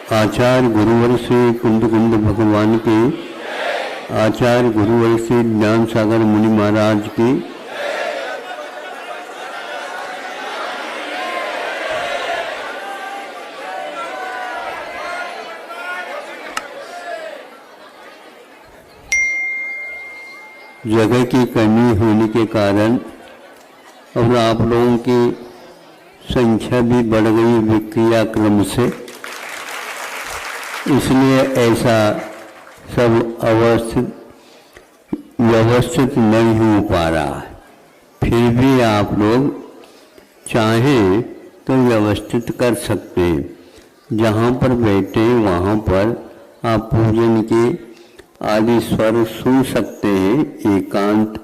आचार्य गुरुवर श्री कुंद कुंद भगवान की, आचार्य गुरुवर श्री ज्ञान सागर मुनि महाराज की, जगह की कमी होने के कारण और आप लोगों की संख्या भी बढ़ गई विक्रिया क्रम से, इसलिए ऐसा सब व्यवस्थित नहीं हो पा रहा है। फिर भी आप लोग चाहें तो व्यवस्थित कर सकते हैं। जहाँ पर बैठे वहाँ पर आप पूजन के आदि स्वर सुन सकते हैं। एकांत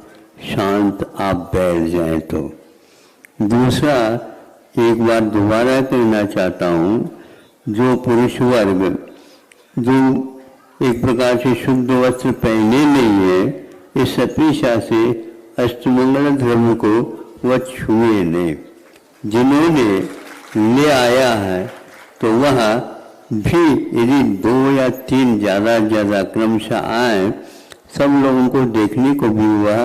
शांत आप बैठ जाएं तो। दूसरा, एक बार दोबारा कहना चाहता हूँ, जो पुरुष वर्ग जो एक प्रकार से शुद्ध वस्त्र पहने नहीं है, इस अपेक्षा से अष्टमंगल धर्म को वह छुए नहीं। जिन्होंने ले आया है तो वह भी यदि 2 या 3 ज़्यादा क्रमशः आए, सब लोगों को देखने को भी वह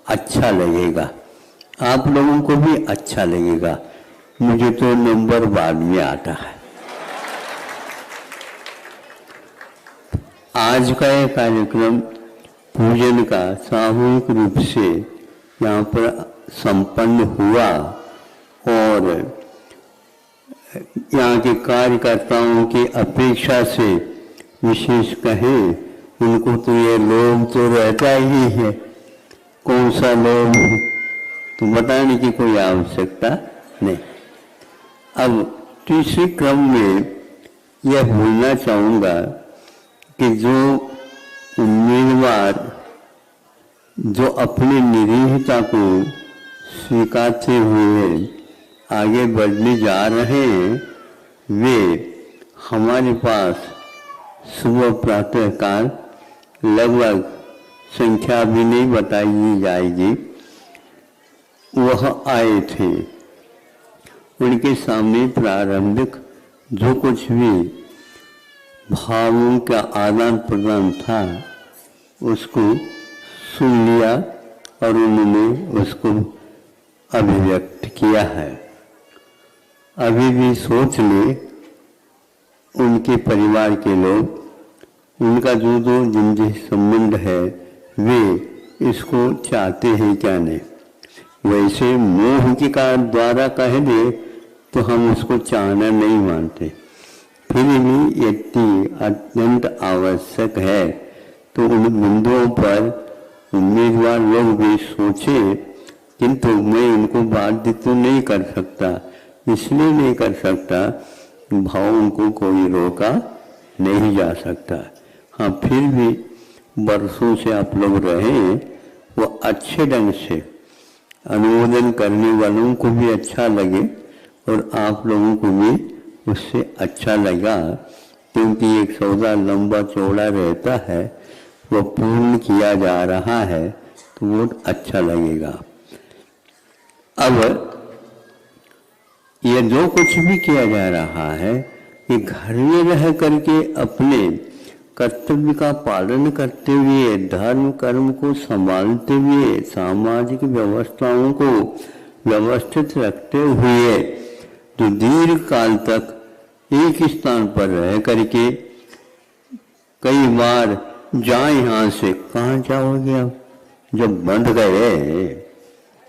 अच्छा लगेगा, आप लोगों को भी अच्छा लगेगा। मुझे तो नंबर बाद में आता है। आज का यह कार्यक्रम पूजन का सामूहिक रूप से यहाँ पर संपन्न हुआ और यहाँ के कार्यकर्ताओं की अपेक्षा से विशेष कहें, उनको तो ये लोभ तो रहता ही है। कौन सा लोभ तो बताने की कोई आवश्यकता नहीं। अब तीसरे क्रम में यह बोलना चाहूँगा कि जो उम्मीदवार जो अपनी निरीहता को स्वीकारते हुए आगे बढ़ने जा रहे हैं, वे हमारे पास सुबह प्रातःकाल लगभग संख्या भी नहीं बताई जाएगी, वह आए थे। उनके सामने प्रारंभिक जो कुछ भी भावों का आदान प्रदान था उसको सुन लिया और उन्होंने उसको अभिव्यक्त किया है। अभी भी सोच ले, उनके परिवार के लोग, उनका जो जिनसे संबंध है, वे इसको चाहते हैं क्या नहीं। वैसे मोह के कारण द्वारा कह दे तो हम उसको चाहना नहीं मानते, फिर भी यदि अत्यंत आवश्यक है तो उन बिंदुओं पर उम्मीदवार लोग भी सोचे, किंतु मैं उनको बाध्य तो नहीं कर सकता। इसलिए नहीं कर सकता, भावों को कोई रोका नहीं जा सकता। हाँ, फिर भी वर्षों से आप लोग रहे, वो अच्छे ढंग से अनुमोदन करने वालों को भी अच्छा लगे और आप लोगों को भी उससे अच्छा लगा, क्योंकि एक सौदा लंबा चौड़ा रहता है, वो पूर्ण किया जा रहा है तो वो अच्छा लगेगा। अब ये जो कुछ भी किया जा रहा है, ये घर में रह करके अपने कर्तव्य का पालन करते हुए, धर्म कर्म को संभालते हुए, सामाजिक व्यवस्थाओं को व्यवस्थित रखते हुए, जो दीर्घ काल तक एक स्थान पर रह करके कई बार जाए यहाँ से कहाँ जाओगे, आप जब बंध गए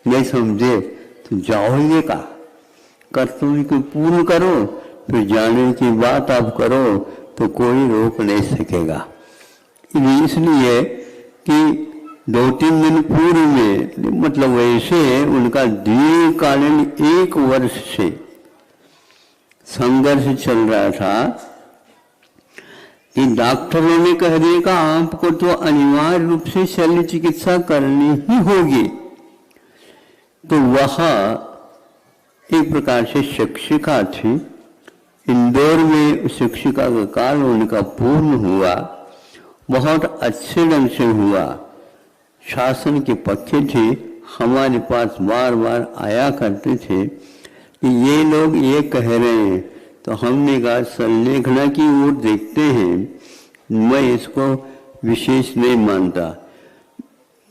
नहीं समझे तो जाओगे का। कर्तव्य को पूर्ण करो, फिर जाने की बात आप करो तो कोई रोक नहीं सकेगा। इसलिए कि 2-3 दिन पूर्व में, मतलब वैसे उनका दीर्घकालीन 1 वर्ष से संघर्ष चल रहा था कि डॉक्टरों ने कह दिया कि आपको तो अनिवार्य रूप से शल्य चिकित्सा करनी ही होगी। तो वह एक प्रकार से शिक्षिका थी, इंदौर में शिक्षिका का काल उनका पूर्ण हुआ, बहुत अच्छे ढंग से हुआ, शासन के पक्ष थे, हमारे पास बार बार आया करते थे कि ये लोग ये कह रहे हैं तो हमने कहा संलेखना की ओर देखते हैं, मैं इसको विशेष नहीं मानता,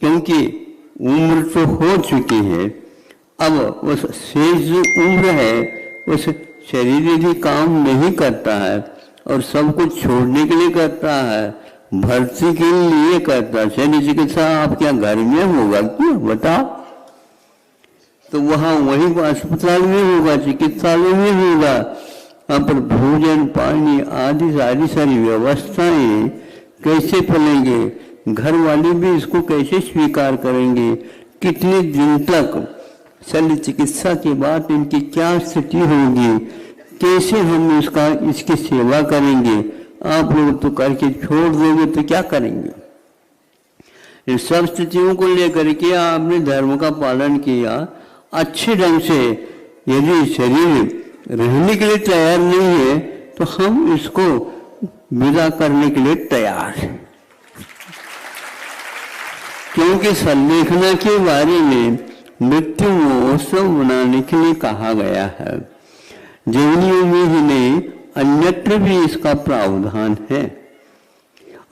क्योंकि उम्र तो हो चुकी है। अब उस शेष जो उम्र है उस शरीर यदि काम नहीं करता है और सब कुछ छोड़ने के लिए करता है, भर्ती के लिए करता है। शल्य चिकित्सा आप क्या घर में होगा क्या बताओ? तो वहां वही अस्पताल में होगा, चिकित्सालय में होगा। वहां पर भोजन पानी आदि सारी व्यवस्थाएं कैसे फलेंगे? घर वाले भी इसको कैसे स्वीकार करेंगे? कितने दिन तक शल्य चिकित्सा के बाद इनकी क्या स्थिति होगी? कैसे हम इसकी सेवा करेंगे? आप लोग तो करके छोड़ दोगे तो क्या करेंगे? इन सब स्थितियों को लेकर के आपने धर्म का पालन किया अच्छे ढंग से। यदि शरीर रहने के लिए तैयार नहीं है तो हम इसको विदा करने के लिए तैयार हैं, क्योंकि संलेखना के बारे में मृत्यु महोत्सव मनाने के लिए कहा गया है। जीवनियों में ही नहीं अन्यत्र भी इसका प्रावधान है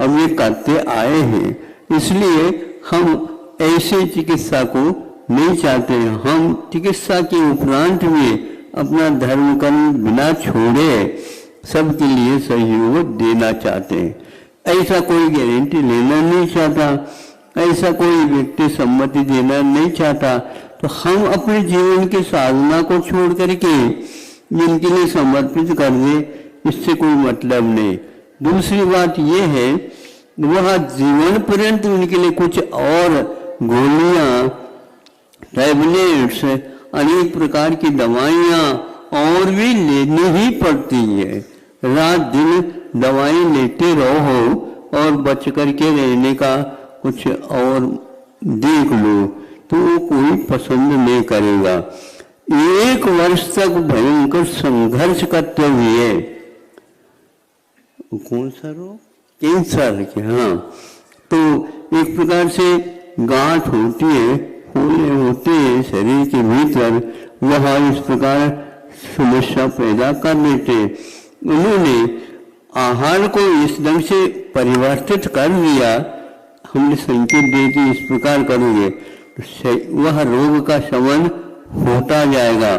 और ये करते आए हैं। इसलिए हम ऐसे चिकित्सा को नहीं चाहते। हम चिकित्सा के उपरांत में अपना धर्म कर्म बिना छोड़े सबके लिए सहयोग देना चाहते हैं। ऐसा कोई गारंटी लेना नहीं चाहता, ऐसा कोई व्यक्ति सम्मति देना नहीं चाहता। तो हम अपने जीवन की साधना को छोड़ करके जिनके लिए समर्पित कर दे, इससे कोई मतलब नहीं। दूसरी बात यह है, वह जीवन पर्यंत उनके लिए कुछ और गोलियां, टैबलेट्स, अनेक प्रकार की दवाइयां और भी लेनी ही पड़ती है। रात दिन दवाई लेते रहो और बच करके रहने का कुछ और देख लो तो वो कोई पसंद नहीं करेगा। 1 वर्ष तक भयंकर संघर्ष करते हुए, कौन सा रोग? कैंसर के, हाँ, तो एक प्रकार से गांठ होती है, फूले होते हैं शरीर के भीतर, वह इस प्रकार समस्या पैदा कर देते। उन्होंने आहार को इस ढंग से परिवर्तित कर दिया। हमने संकेत दे कि इस प्रकार करोगे तो वह रोग का शमन होता जाएगा।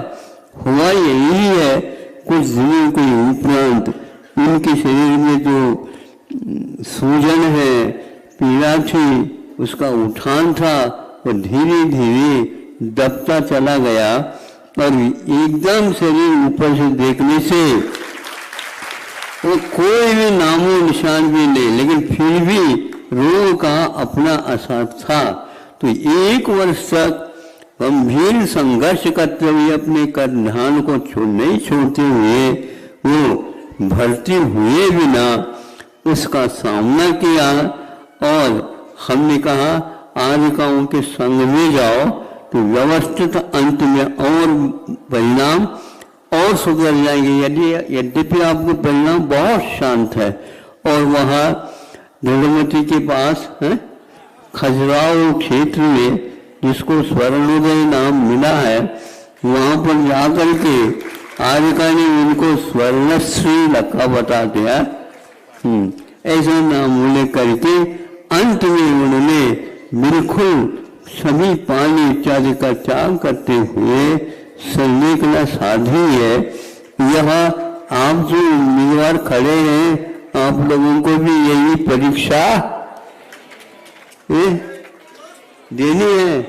हुआ यही है, कुछ दिनों के उपरांत उनके शरीर में जो सूजन है, पीड़ा थी, उसका उठान था, वो धीरे धीरे दबता चला गया और एकदम शरीर ऊपर से देखने से वो कोई भी नामो निशान भी नहीं, लेकिन फिर भी रोग का अपना असर था। तो 1 वर्ष तक गंभीर संघर्ष करते हुए अपने ध्यान को नहीं छोड़ते हुए वो भर्ती हुए बिना उसका सामना किया। और हमने कहा आदिकाओं के संग में जाओ तो व्यवस्थित अंत में और परिणाम और सुधर जाएंगे। यद्यपि आपको परिणाम बहुत शांत है। और वहाँ दृढ़मती के पास है खजुराहो क्षेत्र में, जिसको स्वर्णोदय नाम मिला है, वहां पर जाकर के आदिका ने उनको स्वर्णश्री लखा बता दिया। ऐसा नाम उल्लेख करके अंत में उन्होंने बिल्कुल सभी पानी इत्यादि का त्याग करते हुए संलेखना साधी है। यह आप जो उम्मीदवार खड़े हैं, आप लोगों को भी यही परीक्षा देनी है,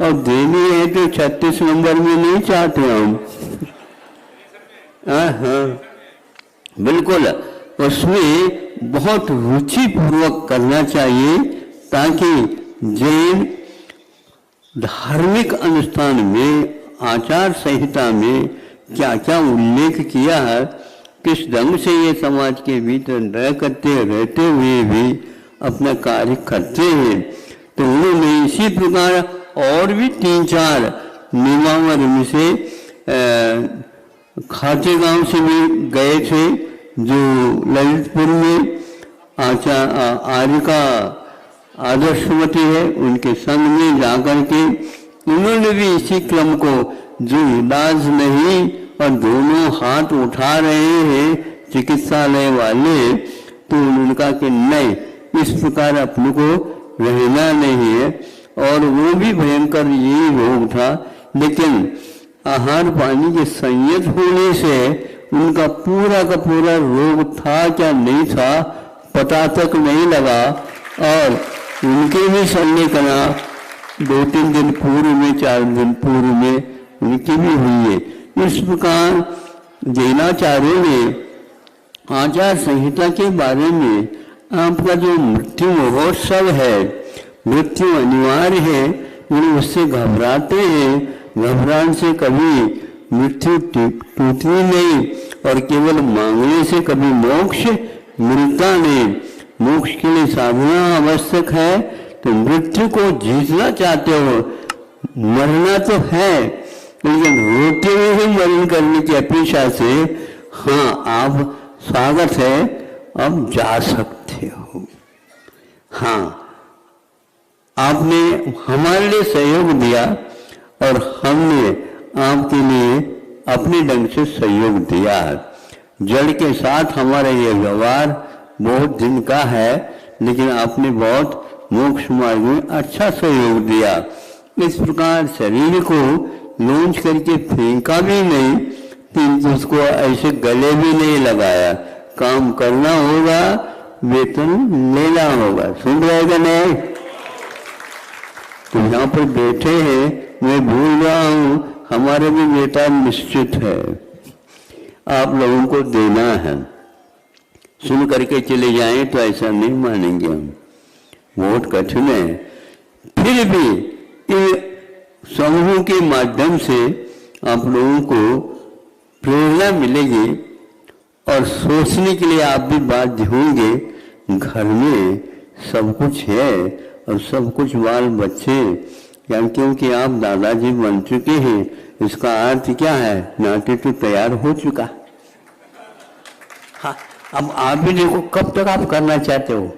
और देनी है तो 36 नंबर में नहीं चाहते हम। हाँ, बिल्कुल उसमें बहुत रुचि पूर्वक करना चाहिए, ताकि जैन धार्मिक अनुष्ठान में आचार संहिता में क्या क्या उल्लेख किया है, किस ढंग से ये समाज के भीतर रहते हुए भी अपना कार्य करते हैं। तो उन्होंने इसी प्रकार और भी 3-4 निमावर में से खाते गांव से भी गए थे, जो ललितपुर में आर्यका आदर्शवती है, उनके संग में जाकर के उन्होंने भी इसी क्रम को, जो इलाज नहीं और दोनों हाथ उठा रहे हैं चिकित्सालय वाले, तो उनका कि नहीं, इस प्रकार अपने को रहना नहीं है। और वो भी भयंकर यही रोग था, लेकिन आहार पानी के संयत होने से उनका पूरा का पूरा रोग था क्या नहीं था पता तक नहीं लगा। और उनके भी सन्ने कना 2-3 दिन पूर्व में, 4 दिन पूर्व में उनकी भी हुई है। इस प्रकार जैनाचार्यों ने आचार संहिता के बारे में आपका जो मृत्यु महोत्सव है, मृत्यु अनिवार्य है, वो उससे घबराते हैं। घबराहट से कभी मृत्यु टूटती नहीं और केवल मांगने से कभी मोक्ष मिलता नहीं। मोक्ष के लिए साधना आवश्यक है, तो मृत्यु को जीतना चाहते हो, मरना तो है, लेकिन रोते हुए ही मरण करने की अपेक्षा से हाँ आप स्वागत है, अब जा सकते हो। हाँ, आपने हमारे लिए सहयोग दिया और हमने आपके लिए अपने ढंग से सहयोग दिया। जड़ के साथ हमारा ये व्यवहार बहुत दिन का है, लेकिन आपने बहुत मोक्ष मार्ग में अच्छा सहयोग दिया। इस प्रकार शरीर को लॉन्च करके फेंका भी नहीं, किंतु उसको ऐसे गले भी नहीं लगाया। काम करना होगा, वेतन लेना होगा। सुन रहेगा नहीं? तो यहाँ पर बैठे हैं, मैं भूल रहा हूँ, हमारे भी बेटा निश्चित है, आप लोगों को देना है। सुन करके चले जाएं तो ऐसा नहीं मानेंगे हम, बहुत कठिन है। फिर भी इन समूह के माध्यम से आप लोगों को प्रेरणा मिलेगी और सोचने के लिए आप भी बाध्य होंगे। घर में सब कुछ है और सब कुछ बाल बच्चे, यानी क्योंकि आप दादाजी बन चुके हैं, इसका अर्थ क्या है, नाते तो तैयार हो चुका। हाँ, अब आप भी देखो कब तक आप करना चाहते हो।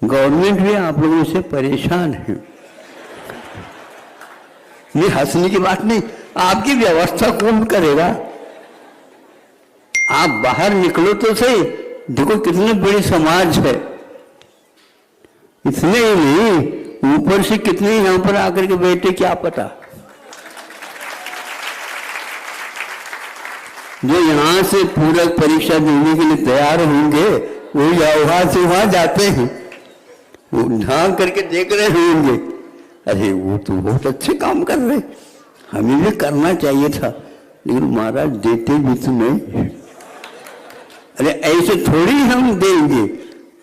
गवर्नमेंट भी आप लोगों से परेशान है। ये हंसने की बात नहीं, आपकी व्यवस्था कौन करेगा। आप बाहर निकलो तो सही, देखो कितनी बड़ी समाज है। इतने ही नहीं, ऊपर से कितने यहां पर आकर के बैठे क्या पता। जो यहां से पूरक परीक्षा देने के लिए तैयार होंगे, वो वहां से वहां जाते हैं, वो झांक करके देख रहे होंगे, अरे वो तो बहुत अच्छे काम कर रहे, हमें भी करना चाहिए था, लेकिन महाराज देते भी तो नहीं। अरे ऐसे थोड़ी हम देंगे,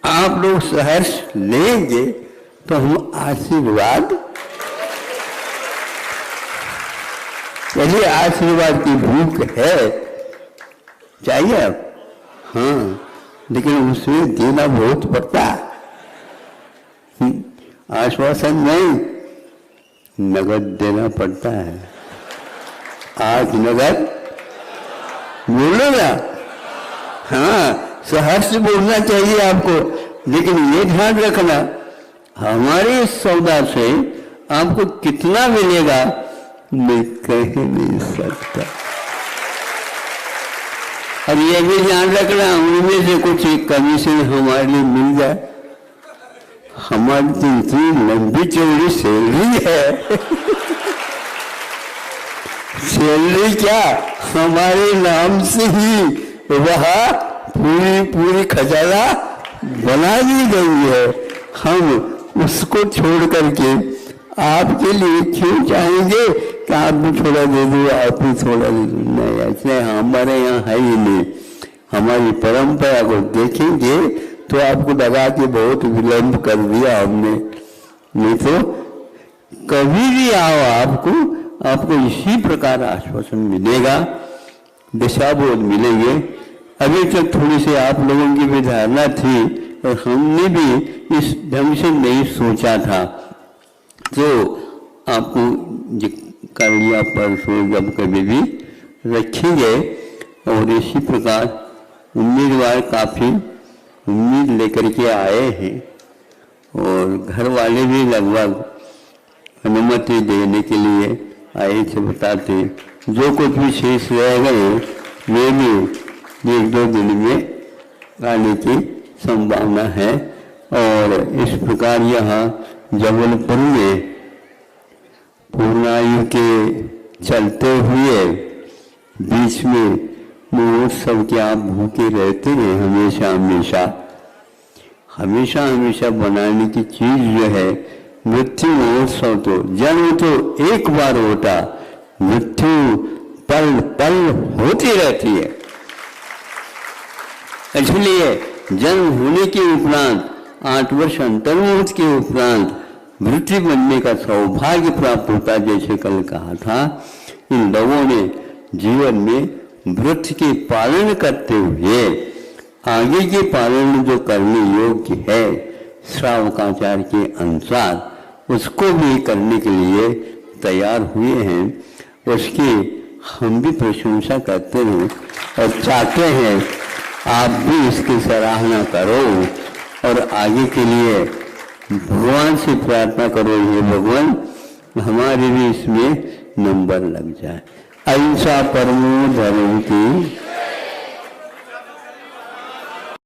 आप लोग सहर्ष लेंगे तो हम आशीर्वाद, चलिए आशीर्वाद की भूख है, चाहिए अब, हाँ, लेकिन उसमें देना बहुत पड़ता है। आश्वासन नहीं, नगद देना पड़ता है। आज नगद बोलो ना, हाँ, सहर्ष बोलना चाहिए आपको, लेकिन ये ध्यान रखना, हमारे सौदा से आपको कितना मिलेगा मैं कह नहीं सकता। और ये भी ध्यान रखना, उनमें से कुछ कमीशन हमारे लिए मिल जाए। हमारी तो इतनी लंबी चौड़ी सैलरी है सैलरी क्या, हमारे नाम से ही वह पूरी खजाना बना दी गई है। हम उसको छोड़ करके आपके लिए क्यों चाहेंगे कि आप भी थोड़ा दे दो, आप भी थोड़ा दे दो, नहीं, ऐसे हमारे यहाँ है ही नहीं। हमारी परंपरा को देखेंगे तो आपको लगा कि बहुत विलंब कर दिया हमने, नहीं तो कभी भी आओ आपको इसी प्रकार आश्वासन मिलेगा, दिशाबोध मिलेंगे। अभी तक थोड़ी सी आप लोगों की भी धारणा थी और हमने भी इस ढंग से नहीं सोचा था, तो आपको कर लिया परसों जब कभी भी रखेंगे। और इसी प्रकार उम्मीदवार काफी उम्मीद लेकर के आए हैं और घर वाले भी लगभग अनुमति देने के लिए आए थे, बताते जो कुछ भी शेष रह गए वे भी 1-2 दिन में आने की संभावना है। और इस प्रकार यहाँ जबलपुर में पूर्णायु के चलते हुए बीच में महोत्सव के आप भूखे रहते हैं हमेशा हमेशा हमेशा हमेशा बनाने की चीज जो है मृत्यु महोत्सव। तो जन्म तो एक बार होता, मृत्यु पल पल होती रहती है। इसलिए जन्म होने के उपरांत 8 वर्ष अंतर्मुक्त के उपरांत मृत्यु बनने का सौभाग्य प्राप्त होता। जैसे कल कहा था, इन लोगों ने जीवन में व्रत के पालन करते हुए आगे के पालन जो करने योग्य है श्रावकाचार के अनुसार उसको भी करने के लिए तैयार हुए हैं। उसकी हम भी प्रशंसा करते हैं और चाहते हैं आप भी इसकी सराहना करो और आगे के लिए भगवान से प्रार्थना करो, ये भगवान हमारे भी इसमें नंबर लग जाए। अहिंसा परमो धर्म की